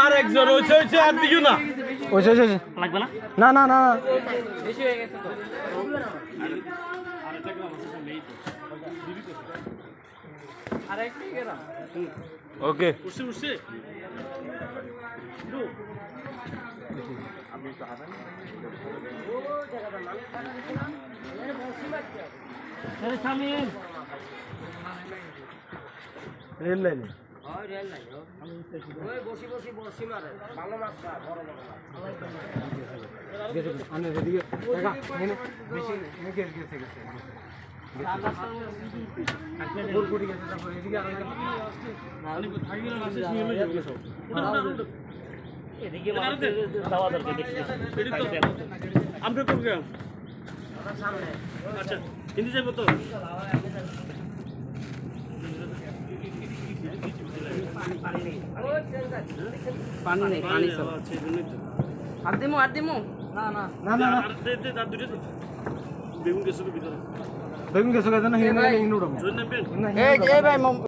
আর একজন আর দিও না লাগবে না না না না বেশি হয়ে গেছে তো আরেকটা গেলাম ওকে উঠছে রেল লাইনে এদিকে দাওয়া দরকার দেখছি আমরা প্রোগ্রাম আচ্ছা হিন্দি যাইব তো পানি নেই পানি সব আর দিমু না না না না বেগুন গেছে ভিতরে বেগুন গেছে না হিন্দু জন্য এই ভাই